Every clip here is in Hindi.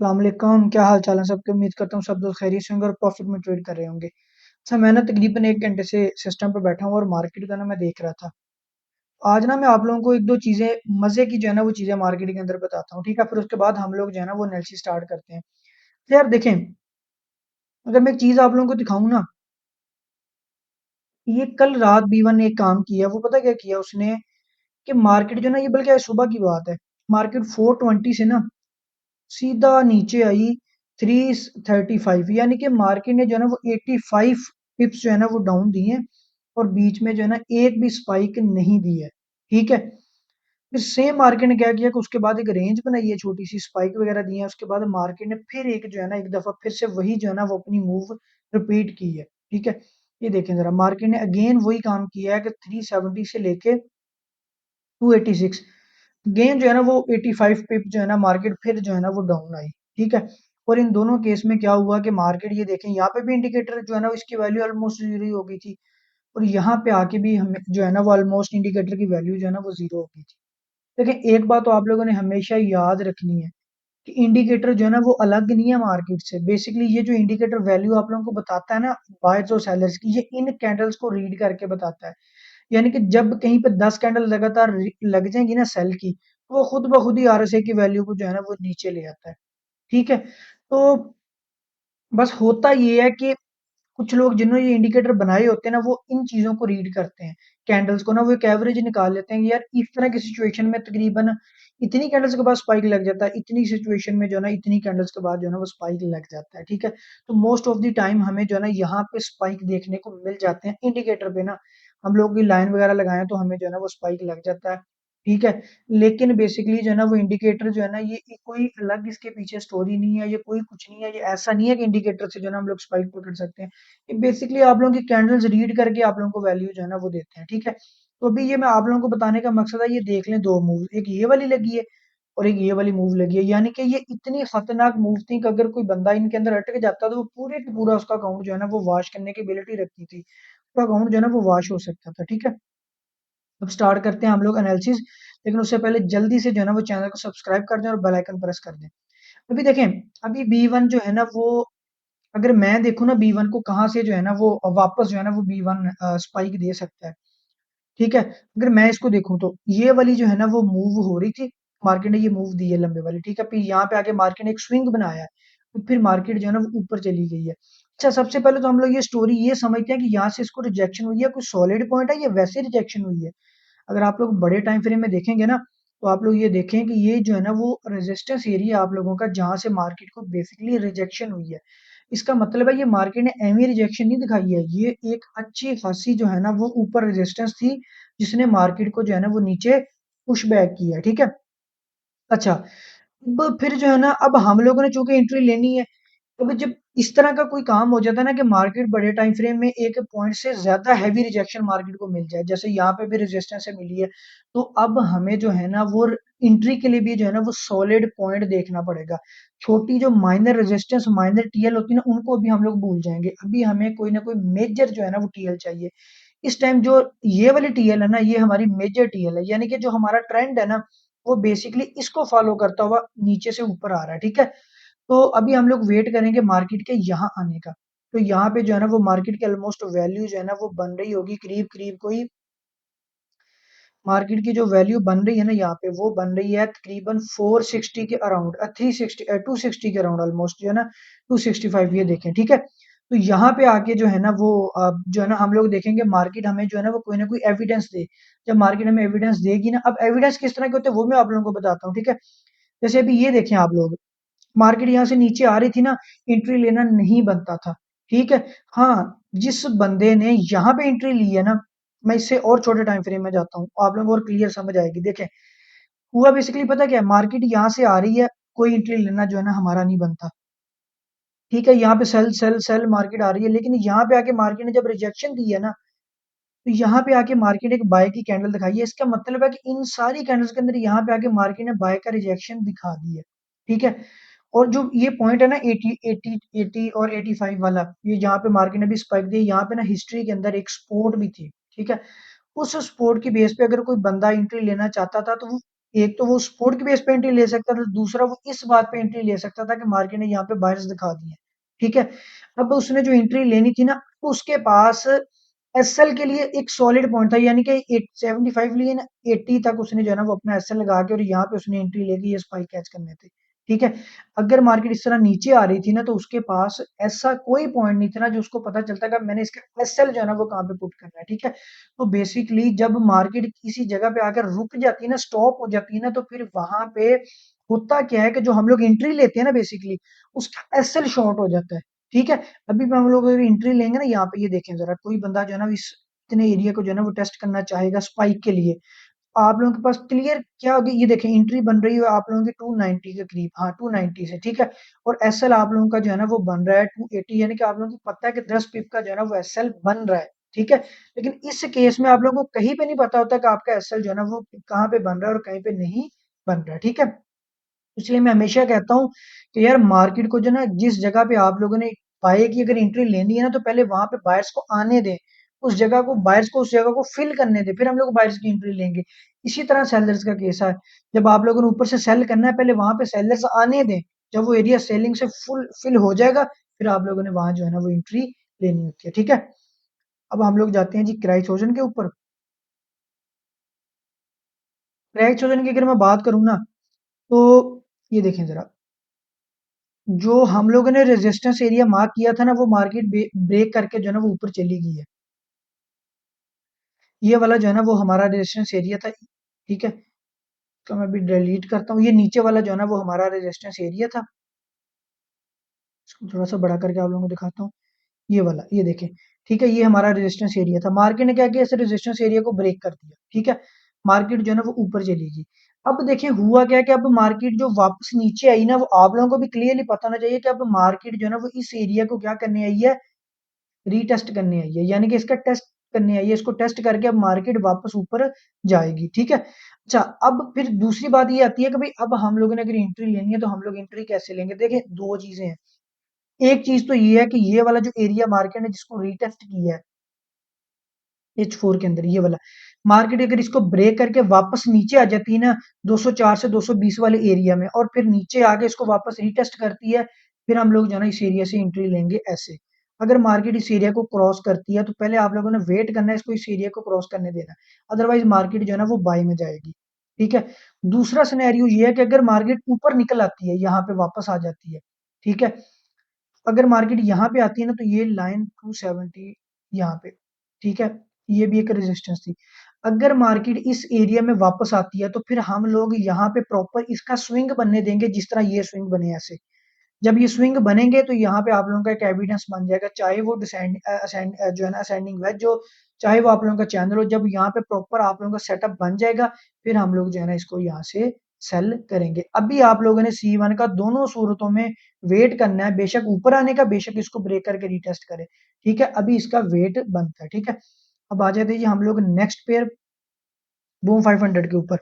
अस्सलाम वालेकुम, क्या हाल चाल है सबके। उम्मीद करता हूँ सब लोग खैरियत से होंगे और प्रॉफिट में ट्रेड कर रहे होंगे। अच्छा, मैं ना तकरीबन 1 घंटे से सिस्टम पे बैठा हूँ और मार्केट का ना मैं देख रहा था। आज ना मैं आप लोगों को एक दो चीजें मजे की जो है ना वो चीजें मार्केट के अंदर बताता हूँ, ठीक है। फिर उसके बाद हम लोग जो है ना वो एनालिसिस स्टार्ट करते हैं। तो यार देखें, अगर मैं एक चीज आप लोगों को दिखाऊं ना, ये कल रात B1 ने एक काम किया। वो पता क्या किया उसने, कि मार्केट जो ना, ये बल्कि आज सुबह की बात है, मार्केट 420 से ना सीधा नीचे आई 335, यानी कि मार्केट ने जो है ना वो 85 पिप्स जो है ना वो डाउन दिए हैं और बीच में जो है ना एक भी स्पाइक नहीं दी है, ठीक है। फिर सेम मार्केट ने क्या किया कि उसके बाद एक रेंज बनाई है, छोटी सी स्पाइक वगैरह दी है। उसके बाद मार्केट ने फिर एक जो है ना एक दफा फिर से वही जो है ना वो अपनी मूव रिपीट की है, ठीक है। ये देखें जरा, मार्केट ने अगेन वही काम किया है कि 370 से लेके 286 गेन जो है ना वो 85 पिप जो है ना मार्केट फिर जो है ना वो डाउन आई, ठीक है। और इन दोनों केस में क्या हुआ कि मार्केट, ये देखें यहाँ पे भी इंडिकेटर जो है ना इसकी वैल्यू ऑलमोस्ट जीरो ही हो गई थी, और यहाँ पे आके भी हमें जो है ना वो ऑलमोस्ट इंडिकेटर की वैल्यू जो है ना वो जीरो हो गई थी। लेकिन एक बात तो आप लोगों ने हमेशा याद रखनी है कि इंडिकेटर जो है ना वो अलग नहीं है मार्केट से। बेसिकली ये जो इंडिकेटर वैल्यू आप लोगों को बताता है ना बायर्स और सेलर्स की, ये इन कैंडल्स को रीड करके बताता है। यानी कि जब कहीं पे 10 कैंडल लगातार लग जाएंगी ना सेल की, तो वो खुद ब खुद ही आरएसआई की वैल्यू को जो है ना वो नीचे ले आता है, ठीक है। तो बस होता ये है कि कुछ लोग जिन्होंने ये इंडिकेटर बनाए होते हैं ना वो इन चीजों को रीड करते हैं, कैंडल्स को ना वो एक एवरेज निकाल लेते हैं कि यार इस तरह की सिचुएशन में तकरीबन इतनी कैंडल्स के बाद स्पाइक लग जाता है, इतनी सिचुएशन में जो है ना इतनी कैंडल्स के बाद जो है ना वो स्पाइक लग जाता है, ठीक है। तो मोस्ट ऑफ द टाइम हमें जो है ना यहाँ पे स्पाइक देखने को मिल जाते हैं इंडिकेटर पे ना। हम लोग भी लाइन वगैरह लगाए तो हमें जो है ना वो स्पाइक लग जाता है, ठीक है। लेकिन बेसिकली जो है ना वो इंडिकेटर जो है ना ये कोई अलग इसके पीछे स्टोरी नहीं है, ये कोई कुछ नहीं है। ये ऐसा नहीं है कि इंडिकेटर से जो है ना हम लोग स्पाइक पकड़ सकते हैं। ये बेसिकली आप लोगों की कैंडल्स रीड करके आप लोगों को वैल्यू जो है ना वो देते हैं, ठीक है। तो अभी ये मैं आप लोगों को बताने का मकसद है, ये देख लें दो मूव, एक ये वाली लगी है और एक ये वाली मूव लगी है। यानी कि ये इतनी खतरनाक मूव थी कि अगर कोई बंदा इनके अंदर अटक जाता तो वो पूरे का पूरा उसका अकाउंट जो है ना वो वॉश करने की एबिलिटी रखती थी, उसका अकाउंट जो है ना वो वॉश हो सकता था, ठीक है। अब स्टार्ट करते हैं हम लोग एनालिसिस। लेकिन उससे पहले जल्दी से जो है ना वो चैनल को सब्सक्राइब कर दें और बेल आइकन प्रेस कर दें। अभी देखें, अभी B1 जो है ना वो, अगर मैं देखूँ ना B1 को कहाँ से जो है ना वो वापस जो है ना वो B1 स्पाइक दे सकता है, ठीक है। अगर मैं इसको देखूँ तो ये वाली जो है ना वो मूव हो रही थी, मार्केट ने ये मूव दी है लंबे वाली, ठीक है। फिर यहाँ पे आके मार्केट ने एक स्विंग बनाया है, तो फिर मार्केट जो है ना वो ऊपर चली गई है। अच्छा, सबसे पहले तो हम लोग ये स्टोरी ये समझते हैं कि यहाँ से इसको रिजेक्शन हुई है, कोई सॉलिड पॉइंट है या वैसे रिजेक्शन हुई है। अगर आप लोग बड़े टाइम फ्रेम में देखेंगे ना, तो आप लोग ये देखें कि ये जो है ना वो रेजिस्टेंस एरिया आप लोगों का, जहां से मार्केट को बेसिकली रिजेक्शन हुई है। इसका मतलब है ये मार्केट ने एमी रिजेक्शन नहीं दिखाई है, ये एक अच्छी खासी जो है ना वो ऊपर रेजिस्टेंस थी, जिसने मार्केट को जो है ना वो नीचे पुश बैक किया, ठीक है। अच्छा, अब फिर जो है ना, अब हम लोगों ने चूंकि एंट्री लेनी है, तो फिर जब इस तरह का कोई काम हो जाता है ना कि मार्केट बड़े टाइम फ्रेम में एक पॉइंट से ज्यादा हैवी रिजेक्शन मार्केट को मिल जाए, जैसे यहाँ पे भी रेजिस्टेंस से मिली है, तो अब हमें जो है ना वो एंट्री के लिए भी जो है ना वो सॉलिड पॉइंट देखना पड़ेगा। छोटी जो माइनर रेजिस्टेंस माइनर टीएल होती है ना उनको भी हम लोग भूल जाएंगे, अभी हमें कोई ना कोई मेजर जो है ना वो टीएल चाहिए। इस टाइम जो ये वाली टीएल है ना, ये हमारी मेजर टीएल है, यानी कि जो हमारा ट्रेंड है ना वो बेसिकली इसको फॉलो करता हुआ नीचे से ऊपर आ रहा है, ठीक है। तो अभी हम लोग वेट करेंगे मार्केट के यहाँ आने का। तो यहाँ पे जो है ना वो मार्केट की ऑलमोस्ट वैल्यू जो है ना वो बन रही होगी करीब करीब कोई, मार्केट की जो वैल्यू बन रही है ना यहाँ पे वो बन रही है तकरीबन 460 के अराउंड, 360 260 के अराउंड ऑलमोस्ट जो है ना 265, ये देखें, ठीक है। तो यहाँ पे आके जो है ना वो जो है ना हम लोग देखेंगे मार्केट हमें जो है ना कोई एविडेंस दे। जब मार्केट हमें एविडेंस देगी ना, अब एविडेंस किस तरह के होते हैं वो मैं आप लोगों को बताता हूँ, ठीक है। जैसे अभी ये देखें आप लोग, मार्केट यहाँ से नीचे आ रही थी ना, एंट्री लेना नहीं बनता था, ठीक है। हाँ, जिस बंदे ने यहाँ पे एंट्री ली है ना, मैं इससे और छोटे टाइम फ्रेम में जाता हूँ, आप लोगों को और क्लियर समझ आएगी। देखें, हुआ बेसिकली पता क्या है, मार्केट यहाँ से आ रही है, कोई एंट्री लेना जो है ना हमारा नहीं बनता, ठीक है। यहाँ पे सेल सेल सेल मार्केट आ रही है, लेकिन यहाँ पे आके मार्केट ने जब रिजेक्शन दी है ना, तो यहाँ पे आके मार्केट एक बाय की कैंडल दिखाई है। इसका मतलब है कि इन सारी कैंडल्स के अंदर यहाँ पे आके मार्केट ने बाय का रिजेक्शन दिखा दी है, ठीक है। और जो ये पॉइंट है ना 80 80 80 और 85 वाला, ये जहाँ पे मार्केट ने भी स्पाइक दी, यहाँ पे ना हिस्ट्री के अंदर एक सपोर्ट भी थी, ठीक है। उस सपोर्ट की बेस पे अगर कोई बंदा एंट्री लेना चाहता था तो वो एक तो वो सपोर्ट के बेस पे एंट्री ले सकता था, दूसरा वो इस बात पे एंट्री ले सकता था कि मार्केट ने यहाँ पे बायर्स दिखा दिए, ठीक है। अब उसने जो एंट्री लेनी थी ना, उसके पास एसएल के लिए एक सॉलिड पॉइंट था, यानी कि 75 लिए ना 80 तक उसने जो है ना वो अपना एसएल लगा के और यहाँ पे उसने एंट्री लेके ये स्पाइक कैच करने थे, ठीक है। अगर मार्केट इस तरह नीचे आ रही थी ना, तो उसके पास ऐसा कोई पॉइंट नहीं था ना जो उसको पता चलता कि मैंने इसका एसएल जो है ना वो कहाँ पे पुट करना है, ठीक है। तो बेसिकली जब मार्केट किसी जगह पे आकर रुक जाती है ना, स्टॉप हो जाती है ना, तो फिर वहां पे होता क्या है कि जो हम लोग एंट्री लेते हैं ना बेसिकली, उसका एसएल शॉर्ट हो जाता है, ठीक है। अभी भी हम लोग अगर एंट्री लेंगे ना, यहाँ पे ये देखें जरा, कोई बंदा जो है ना इस इतने एरिया को जो है ना वो टेस्ट करना चाहेगा स्पाइक के लिए, आप लोगों के पास क्लियर क्या होगी, ये देखें एंट्री बन रही है आप लोगों की 290 के करीब, हाँ 290 से, ठीक है। और एसएल आप लोगों का जो है ना वो बन रहा है 280, यानी कि आप लोगों को पता है कि 10 पिप का जो है ना वो एसएल बन रहा है, ठीक है। लेकिन इस केस में आप लोगों को कहीं पे नहीं पता होता कि आपका एसएल जो है ना वो कहाँ पे बन रहा है और कहीं पे नहीं बन रहा है, ठीक है। इसलिए मैं हमेशा कहता हूँ कि यार मार्केट को जो ना जिस जगह पे आप लोगों ने बाय की अगर एंट्री लेनी है ना, तो पहले वहां पे बायर्स को आने दें, उस जगह को बायर्स को उस जगह को फिल करने दें, फिर हम लोग बायर्स की एंट्री लेंगे। इसी तरह सेलर्स का केस है, जब आप लोगों ने ऊपर से सेल करना है पहले वहां पे सेलर्स आने दें, जब वो एरिया सेलिंग से फुल फिल हो जाएगा, फिर आप लोगों ने वहां जो है ना वो एंट्री लेनी होती है, ठीक है। अब हम लोग जाते हैं जी क्राइसोजन के ऊपर। क्राइसोजन की अगर मैं बात करूँ ना, तो ये देखें जरा, जो हम लोगों ने रेजिस्टेंस एरिया मार्क किया था ना, वो मार्केट ब्रेक करके जो है ना वो ऊपर चली गई है। ये वाला जो है ना वो हमारा रेजिस्टेंस एरिया था, ठीक है। तो मैं अभी डिलीट करता हूँ, ये नीचे वाला जो है ना वो हमारा रेजिस्टेंस एरिया था। इसको थोड़ा सा बड़ा करके आप लोगों को दिखाता हूँ, ये वाला, ये देखें, ठीक है। ये हमारा रेजिस्टेंस एरिया था, मार्केट ने क्या किया, इस रेजिस्टेंस एरिया को ब्रेक कर दिया, ठीक है। मार्केट जो है ना वो ऊपर चली गई। अब देखें हुआ क्या कि अब मार्केट जो वापस नीचे आई ना, वो आप लोगों को भी क्लियरली पता होना चाहिए कि अब मार्केट जो है ना वो इस एरिया को क्या करने आई है, रीटेस्ट करने आई है, यानी कि इसका टेस्ट करने आई है। इसको टेस्ट करके अब मार्केट वापस ऊपर जाएगी, ठीक है। अच्छा, अब फिर दूसरी बात ये आती है कि भाई अब हम लोगों ने अगर एंट्री लेनी है तो हम लोग एंट्री कैसे लेंगे। देखिए दो चीजें हैं, एक चीज तो ये है कि ये वाला जो एरिया मार्केट ने जिसको रीटेस्ट किया है H4 के अंदर, ये वाला मार्केट अगर इसको ब्रेक करके वापस नीचे आ जाती है ना 204 से 220 वाले एरिया में, और फिर नीचे आके इसको वापस रीटेस्ट करती है, फिर हम लोग जो है ना इस एरिया से एंट्री लेंगे ऐसे। अगर मार्केट इस एरिया को क्रॉस करती है तो पहले आप लोगों ने वेट करना है, इसको इस एरिया को क्रॉस करने देना है, अदरवाइज मार्केट जो है ना वो बाय में जाएगी, ठीक है। दूसरा सिनेरियो ये है कि अगर मार्केट ऊपर निकल आती है, यहाँ पे वापस आ जाती है, ठीक है। अगर मार्केट यहाँ पे आती है ना, तो ये लाइन 270 यहाँ पे, ठीक है, ये भी एक रेजिस्टेंस थी। अगर मार्केट इस एरिया में वापस आती है तो फिर हम लोग यहाँ पे प्रॉपर इसका स्विंग बनने देंगे, जिस तरह ये स्विंग बने ऐसे। जब ये स्विंग बनेंगे तो यहाँ पे आप लोगों का एक एविडेंस बन जाएगा, चाहे वो डिसेंड असेंड जो है ना असेंडिंग वेज हो, चाहे वो आप लोगों का चैनल हो। जब यहाँ पे प्रॉपर आप लोगों का सेटअप बन जाएगा, फिर हम लोग जो है ना इसको यहाँ से सेल करेंगे। अभी आप लोगों ने C1 का दोनों सूरतों में वेट करना है, बेशक ऊपर आने का, बेशक इसको ब्रेक करके रीटेस्ट करें, ठीक है। अभी इसका वेट बनता है, ठीक है। अब आ जाते हैं जी हम लोग नेक्स्ट पेयर बूम 500 के ऊपर।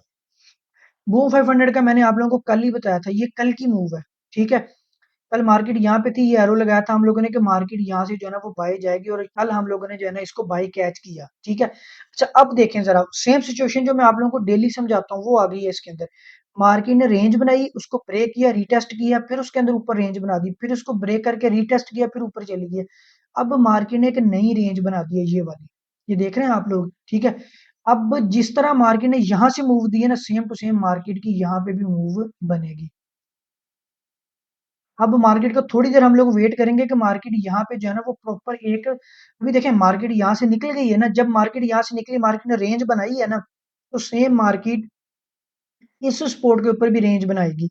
बूम 500 का मैंने आप लोगों को कल ही बताया था, ये कल की मूव है, ठीक है। कल मार्केट यहाँ पे थी, ये एरो लगाया था हम लोगों ने कि मार्केट यहाँ से जो है ना वो बाय जाएगी, और कल हम लोगों ने जो है ना इसको बाय कैच किया, ठीक है। अच्छा, अब देखें जरा सेम सिचुएशन जो मैं आप लोगों को डेली समझाता हूँ वो आ गई है इसके अंदर। मार्केट ने रेंज बनाई, उसको ब्रेक किया, रीटेस्ट किया, फिर उसके अंदर ऊपर रेंज बना दी, फिर उसको ब्रेक करके रीटेस्ट किया, फिर ऊपर चली गई। अब मार्केट ने एक नई रेंज बना दी है, ये वाली, ये देख रहे हैं आप लोग, ठीक है। अब जिस तरह मार्केट ने यहाँ से मूव दी है ना, सेम टू सेम मार्केट की यहाँ पे भी मूव बनेगी। अब मार्केट का थोड़ी देर हम लोग वेट करेंगे कि मार्केट यहाँ पे जो है ना वो प्रॉपर एक, अभी देखें मार्केट यहाँ से निकल गई है ना, जब मार्केट यहाँ से निकली, मार्केट ने रेंज बनाई है ना, तो सेम मार्केट इस सपोर्ट के ऊपर भी रेंज बनाएगी।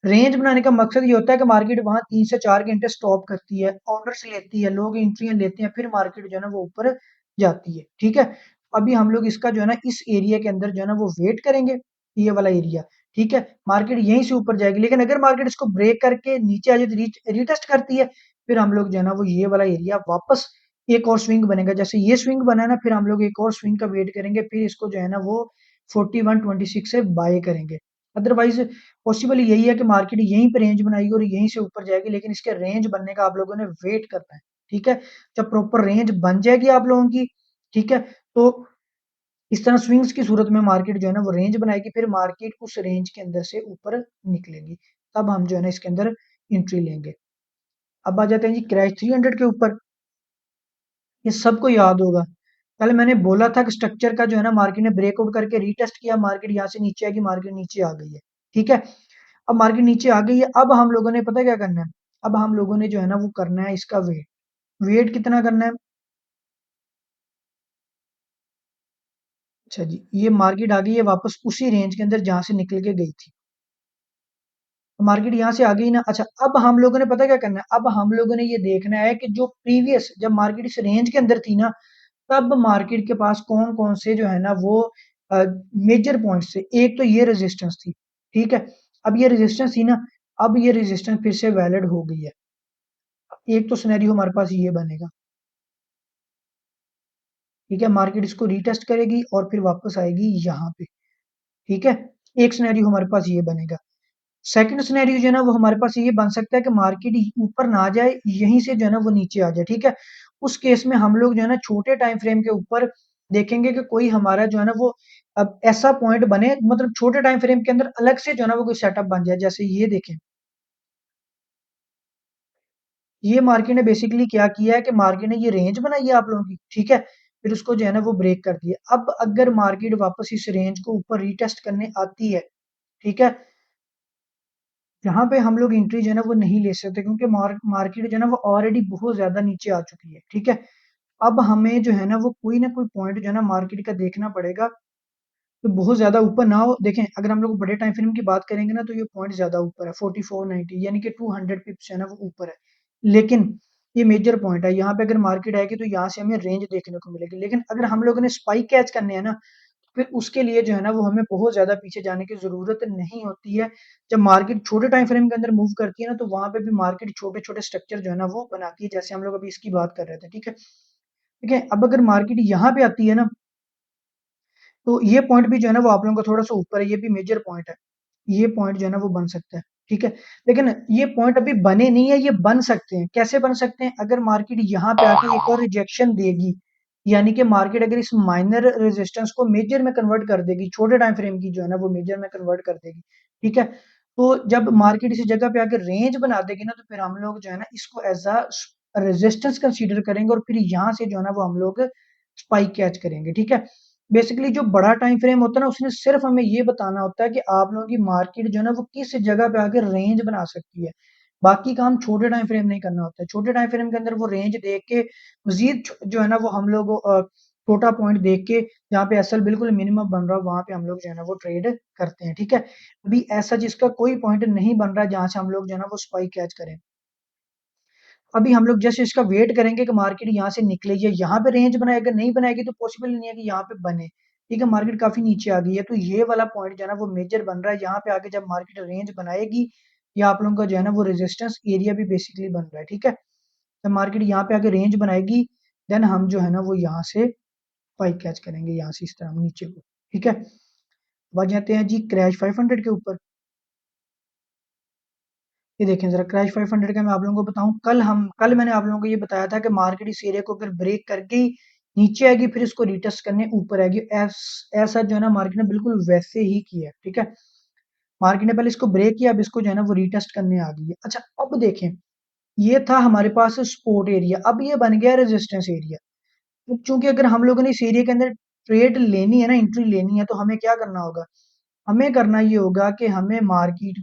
रेंज बनाने का मकसद ये होता है कि मार्केट वहां 3 से 4 घंटे स्टॉप करती है, ऑर्डर्स लेती है, लोग एंट्रियां लेते हैं, फिर मार्केट जो है ना वो ऊपर जाती है, ठीक है। अभी हम लोग इसका जो है ना इस एरिया के अंदर जो है ना वो वेट करेंगे, ये वाला एरिया, ठीक है। मार्केट यहीं से ऊपर जाएगी, लेकिन अगर मार्केट इसको ब्रेक करके नीचे आ जाए तो रीटेस्ट करती है, फिर हम लोग जो है ना वो ये वाला एरिया वापस एक और स्विंग बनेगा, जैसे ये स्विंग बना ना, फिर हम लोग एक और स्विंग का वेट करेंगे, फिर इसको जो है ना वो 4126 से बाय करेंगे। अदरवाइज पॉसिबल यही है कि मार्केट यहीं पे रेंज बनाएगी और यहीं से ऊपर जाएगी, लेकिन इसके रेंज बनने का आप लोगों ने वेट करना है, ठीक है। जब प्रॉपर रेंज बन जाएगी आप लोगों की, ठीक है, तो इस तरह स्विंग्स की सूरत में मार्केट जो है ना वो रेंज बनाएगी, फिर मार्केट उस रेंज के अंदर से ऊपर निकलेगी, तब हम जो है ना इसके अंदर एंट्री लेंगे। अब आ जाते हैं जी क्रैश 300 के ऊपर। ये सबको याद होगा, कल मैंने बोला था कि स्ट्रक्चर का जो है ना मार्केट ने ब्रेकआउट करके रीटेस्ट किया, मार्केट यहाँ से नीचे आएगी, मार्केट नीचे आ गई है। ठीक है, अब मार्केट नीचे आ गई है, अब हम लोगों ने पता क्या करना है, अब हम लोगों ने जो है ना वो करना है इसका वेट। वेट कितना करना है? अच्छा जी, ये मार्केट आ गई है वापस उसी रेंज के अंदर जहां से निकल के गई थी। मार्केट यहाँ से आ गई ना। अच्छा, अब हम लोगों ने पता क्या करना है, अब हम लोगों ने ये देखना है कि जो प्रीवियस जब मार्केट इस रेंज के अंदर थी ना, तब मार्केट के पास कौन कौन से जो है ना वो मेजर पॉइंट्स थे। एक तो ये रेजिस्टेंस थी, ठीक है, अब ये रेजिस्टेंस थी ना, अब ये रेजिस्टेंस फिर से वैलिड हो गई है। एक तो सिनेरियो हमारे पास ये बनेगा, ठीक है, मार्केट इसको रीटेस्ट करेगी और फिर वापस आएगी यहाँ पे। ठीक है, एक सिनेरियो हमारे पास ये बनेगा। सेकंड सिनेरियो जो है ना वो हमारे पास ये बन सकता है कि मार्केट ऊपर ना जाए, यहीं से जो है ना वो नीचे आ जाए। ठीक है, उस केस में हम लोग जो है ना छोटे टाइम फ्रेम के ऊपर देखेंगे कि कोई हमारा जो है ना वो अब ऐसा पॉइंट बने, मतलब छोटे टाइम फ्रेम के अंदर अलग से जो है ना वो कोई सेटअप बन जाए। जैसे ये देखें, ये मार्केट ने बेसिकली क्या किया है कि मार्केट ने ये रेंज बनाई है आप लोगों की, ठीक है, फिर उसको जो है ना वो ब्रेक कर दिया। अब अगर मार्केट वापस इस रेंज को ऊपर रीटेस्ट करने आती है, ठीक है, यहाँ पे हम लोग एंट्री जो है ना वो नहीं ले सकते, क्योंकि मार्केट जो है ना वो ऑलरेडी बहुत ज्यादा नीचे आ चुकी है। ठीक है, अब हमें जो है ना वो कोई ना कोई पॉइंट जो है ना मार्केट का देखना पड़ेगा, तो बहुत ज्यादा ऊपर ना हो। देखें, अगर हम लोग बड़े टाइम फ्रेम की बात करेंगे ना, तो ये पॉइंट ज्यादा ऊपर है, 4490, यानी कि 200 पिप्स जो है ना वो ऊपर है। लेकिन ये मेजर पॉइंट है, यहाँ पे अगर मार्केट आएगी तो यहाँ से हमें रेंज देखने को मिलेगी। लेकिन अगर हम लोगों ने स्पाइक कैच करने हैं ना, फिर उसके लिए जो है ना वो हमें बहुत ज़्यादा पीछे जाने की ज़रूरत नहीं होती है। जब मार्केट छोटे टाइम फ्रेम के अंदर मूव करती है ना, तो वहाँ पे भी मार्केट छोटे-छोटे स्ट्रक्चर जो है ना वो बनाती है, जैसे हम लोग अभी इसकी बात कर रहे थे। ठीक है? ठीक है? अब अगर मार्केट यहाँ पे आती है ना, तो ये पॉइंट भी जो है ना वो आप लोगों का थोड़ा-सा ऊपर है, ये भी मेजर पॉइंट है। ये पॉइंट जो है ना वो बन सकता है, ठीक है? लेकिन ये पॉइंट अभी बने नहीं है, ये बन सकते हैं। कैसे बन सकते हैं? अगर मार्केट यहाँ पे आके एक और रिजेक्शन देगी, यानी कि मार्केट अगर इस माइनर रेजिस्टेंस को मेजर में कन्वर्ट कर देगी, छोटे टाइम फ्रेम की जो है ना वो मेजर में कन्वर्ट कर देगी, ठीक है? तो जब मार्केट इस जगह पे आके रेंज बना देगी ना, तो फिर हम लोग जो है ना इसको एज़ अ रेजिस्टेंस कंसीडर करेंगे और फिर यहाँ से जो है ना वो हम लोग स्पाइक कैच करेंगे, ठीक है? बेसिकली जो बड़ा टाइम फ्रेम होता है ना, उसने सिर्फ हमें ये बताना होता है कि आप लोगों की मार्केट जो है ना वो किस जगह पे आके रेंज बना सकती है। बाकी काम छोटे टाइम फ्रेम नहीं करना होता है। छोटे टाइम फ्रेम के अंदर वो रेंज देख के मजीद जो है ना वो हम लोग छोटा पॉइंट देख के जहाँ पे एसएल बिल्कुल मिनिमम बन रहा हो, वहां पे हम लोग जो है ना वो ट्रेड करते हैं। ठीक है, अभी ऐसा जिसका कोई पॉइंट नहीं बन रहा जहां से हम लोग जो है ना वो स्पाइक कैच करें। अभी हम लोग जस्ट इसका वेट करेंगे कि मार्केट यहाँ से निकले या यहाँ पे रेंज बनाए। अगर नहीं बनाएगी तो पॉसिबल नहीं है कि यहाँ पे बने। ठीक है, मार्केट काफी नीचे आ गई है, तो ये वाला पॉइंट जो है ना वो मेजर बन रहा है। यहाँ पे आके जब मार्केट रेंज बनाएगी, या आप लोगों का जो है ना वो रेजिस्टेंस एरिया भी बेसिकली बन रहा है। ठीक है, जब मार्केट यहाँ पे आके रेंज बनाएगी, देन हम जो है ना वो यहाँ से पाइक कैच करेंगे, यहाँ से इस तरह नीचे को। ठीक है, अब आ जाते हैं जी क्रैश 500 के ऊपर। ये देखें जरा, क्रैश 500 का मैं आप लोगों को बताऊं, कल मैंने आप लोगों को ये बताया था कि मार्केट इस एरिया को अगर ब्रेक करके ही नीचे आएगी, फिर इसको रिटेस्ट करने ऊपर आएगी। ऐसा जो है ना मार्केट ने बिल्कुल वैसे ही किया है। ठीक है, मार्केट ने पहले इसको ब्रेक किया, अब इसको जो है ना वो रिटेस्ट करने आ गई है। अच्छा, अब देखें, ये था हमारे पास सपोर्ट एरिया, अब ये बन गया रेजिस्टेंस एरिया। तो चूंकि अगर हम लोगों ने इस एरिया के अंदर ट्रेड लेनी है ना, एंट्री लेनी है, तो हमें क्या करना होगा? हमें करना ये होगा कि हमें मार्केट,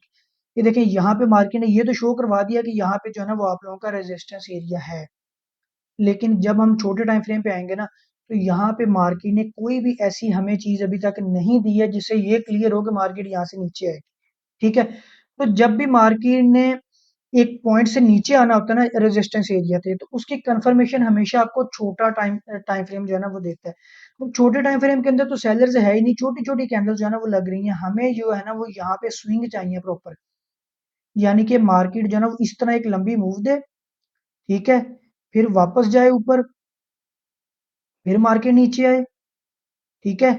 ये देखिए यहाँ पे मार्केट ने ये तो शो करवा दिया कि यहाँ पे जो है ना वो आप लोगों का रेजिस्टेंस एरिया है। लेकिन जब हम छोटे टाइम फ्रेम पे आएंगे ना, तो यहाँ पे मार्केट ने कोई भी ऐसी हमें चीज अभी तक नहीं दी है जिससे ये क्लियर हो कि मार्केट यहाँ से नीचे आएगी। ठीक है, तो जब भी मार्केट ने एक पॉइंट से नीचे आना होता है ना रेजिस्टेंस एरिया पे, तो उसकी कंफर्मेशन हमेशा आपको छोटा टाइम टाइम फ्रेम जो है ना वो देता है। तो छोटे टाइम फ्रेम के अंदर तो सेलर्स है ही नहीं, छोटी छोटी कैंडल जो है ना वो लग रही है, हमें जो है ना वो यहाँ पे स्विंग चाहिए प्रॉपर। यानी कि मार्केट जो है ना वो इस तरह एक लंबी मूव दे, ठीक है, फिर वापस जाए ऊपर, फिर मार्केट नीचे आए, ठीक है,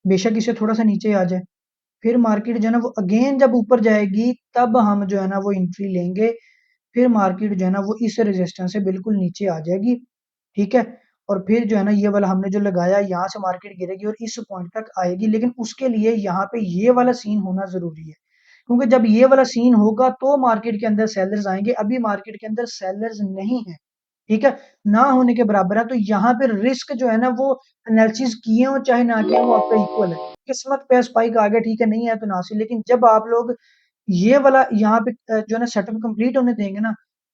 बेशक इसे थोड़ा सा नीचे आ जाए, फिर मार्केट जो है ना वो अगेन जब ऊपर जाएगी, तब हम जो है ना वो एंट्री लेंगे। फिर मार्केट जो है ना वो इस रेजिस्टेंस से बिल्कुल नीचे आ जाएगी, ठीक है, और फिर जो है ना ये वाला हमने जो लगाया यहाँ से मार्केट गिरेगी और इस पॉइंट तक आएगी, लेकिन उसके लिए यहाँ पे ये वाला सीन होना ज़रूरी है। क्योंकि जब ये वाला सीन होगा तो मार्केट के अंदर सेलर्स आएँगे, अभी मार्केट के अंदर सेलर्स नहीं है, ठीक है? ना होने के बराबर है, तो यहाँ पे रिस्क जो है ना वो एनालिसिस किए हो चाहे ना किए हो वो आपका इक्वल है। किस्मत पे स्पाइक आ गया ठीक है, नहीं है तो ना सही, लेकिन जब आप लोग ये वाला यहाँ पे जो है ना सेटअप कंप्लीट होने देंगे ना,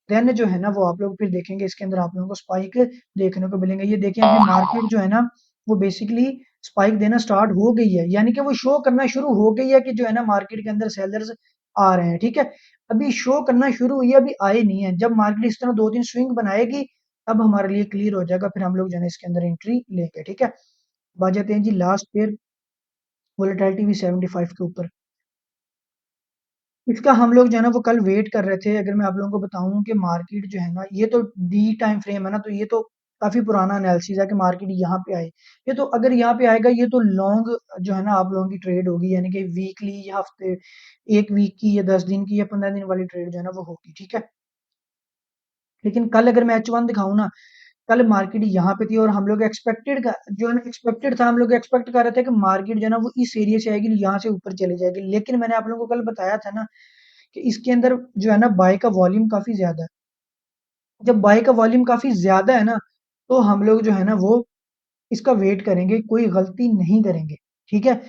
देन जो है ना वो आप लोग फिर देखेंगे इसके अंदर आप लोगों को स्पाइक देखने को मिलेंगे। ये देखिए अभी मार्केट जो है ना वो बेसिकली स्पाइक देना स्टार्ट हो गई है, यानी कि वो शो करना शुरू हो गई है कि जो है ना मार्केट के अंदर सेलर्स आ रहे हैं, ठीक है? अभी शो करना शुरू हुई है, अभी आए नहीं है। जब मार्केट इस तरह 2-3 स्विंग बनाएगी तब हमारे लिए क्लियर हो जाएगा, फिर हम लोग जो है ना इसके अंदर एंट्री लेंगे, ठीक है? बात जाते हैं जी लास्ट पेयर वोलेटिलिटी भी 75 के ऊपर। इसका हम लोग जो है ना वो कल वेट कर रहे थे। अगर मैं आप लोगों को बताऊं कि मार्केट जो है ना ये तो डी टाइम फ्रेम है ना, तो ये तो काफी पुराना एनालिसिस है कि मार्केट यहाँ पे आए। ये तो अगर यहाँ पे आएगा ये तो लॉन्ग जो है ना आप लोगों की ट्रेड होगी, यानी कि वीकली या हफ्ते, एक वीक की या 10 दिन की या 15 दिन वाली ट्रेड जो है ना वो होगी, ठीक है? लेकिन कल अगर मैं H1 दिखाऊं ना, कल मार्केट यहाँ पे थी और हम लोग एक्सपेक्टेड का जो है ना एक्सपेक्टेड था, हम लोग एक्सपेक्ट कर रहे थे कि मार्केट जो है ना वो इस एरिया से आएगी, यहाँ से ऊपर चले जाएगी। लेकिन मैंने आप लोगों को कल बताया था ना कि इसके अंदर जो है ना बाय का वॉल्यूम काफी ज्यादा है। जब बाय का वॉल्यूम काफी ज्यादा है ना, तो हम लोग जो है ना वो इसका वेट करेंगे, कोई गलती नहीं करेंगे, ठीक है?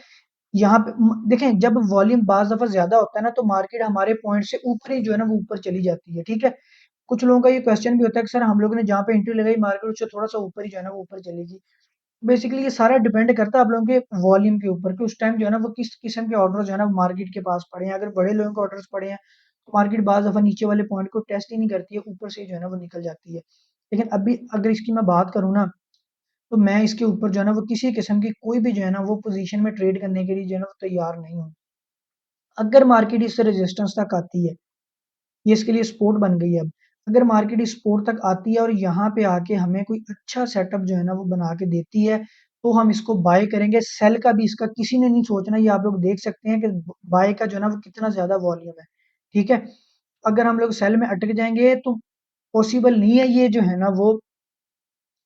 यहाँ पे देखें जब वॉल्यूम बाज दफा ज्यादा होता है ना तो मार्केट हमारे पॉइंट से ऊपर ही जो है ना वो ऊपर चली जाती है, ठीक है? कुछ लोगों का ये क्वेश्चन भी होता है कि सर हम लोगों ने जहाँ पे एंट्री लगाई मार्केट उससे थोड़ा सा ऊपर ही जो है ना वो ऊपर चलेगी। बेसिकली ये सारा डिपेंड करता है आप लोगों के वॉल्यूम के ऊपर कि उस टाइम जो है ना वो किस किस्म के ऑर्डर जो है ना मार्केट के पास पड़े हैं। अगर बड़े लोगों के ऑर्डर्स पड़े हैं तो मार्केट बाज दफा नीचे वाले पॉइंट को टेस्ट ही नहीं करती है, ऊपर से जो है ना वो निकल जाती है। लेकिन अभी अगर इसकी मैं बात करूँ ना, तो मैं इसके ऊपर जो है ना वो किसी किस्म की कोई भी जो है ना वो पोजीशन में ट्रेड करने के लिए जो है ना वो तैयार नहीं हूँ। अगर मार्केट इस रेजिस्टेंस तक आती है, ये इसके लिए सपोर्ट बन गई है अब। अगर मार्केट इस सपोर्ट तक आती है और यहाँ पे आके हमें कोई अच्छा सेटअप जो है ना वो बना के देती है, तो हम इसको बाय करेंगे। सेल का भी इसका किसी ने नहीं सोचना, ये आप लोग देख सकते हैं कि बाय का जो है ना वो कितना ज्यादा वॉल्यूम है, ठीक है? अगर हम लोग सेल में अटक जाएंगे तो पॉसिबल नहीं है ये जो है ना वो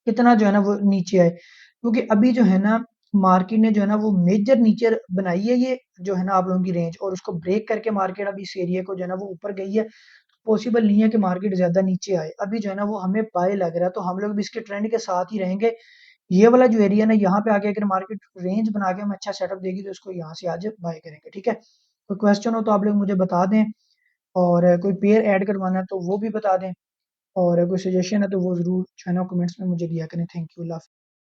कितना जो है ना वो नीचे आए, क्योंकि अभी जो है ना मार्केट ने जो है ना वो मेजर नीचे बनाई है ये जो है ना आप लोगों की रेंज, और उसको ब्रेक करके मार्केट अभी इस एरिया को जो है ना वो ऊपर गई है। पॉसिबल नहीं है कि मार्केट ज्यादा नीचे आए, अभी जो है ना वो हमें बाय लग रहा है, तो हम लोग भी इसके ट्रेंड के साथ ही रहेंगे। ये वाला जो एरिया ना यहाँ पे आके अगर मार्केट रेंज बना के हमें अच्छा सेटअप देगी तो इसको यहाँ से आज बाय करेंगे, ठीक है? कोई क्वेश्चन हो तो आप लोग मुझे बता दें, और कोई पेयर ऐड करवाना है तो वो भी बता दें, और कोई सजेशन है तो वो जरूर जो है ना कमेंट्स में मुझे दिया करें। Thank you.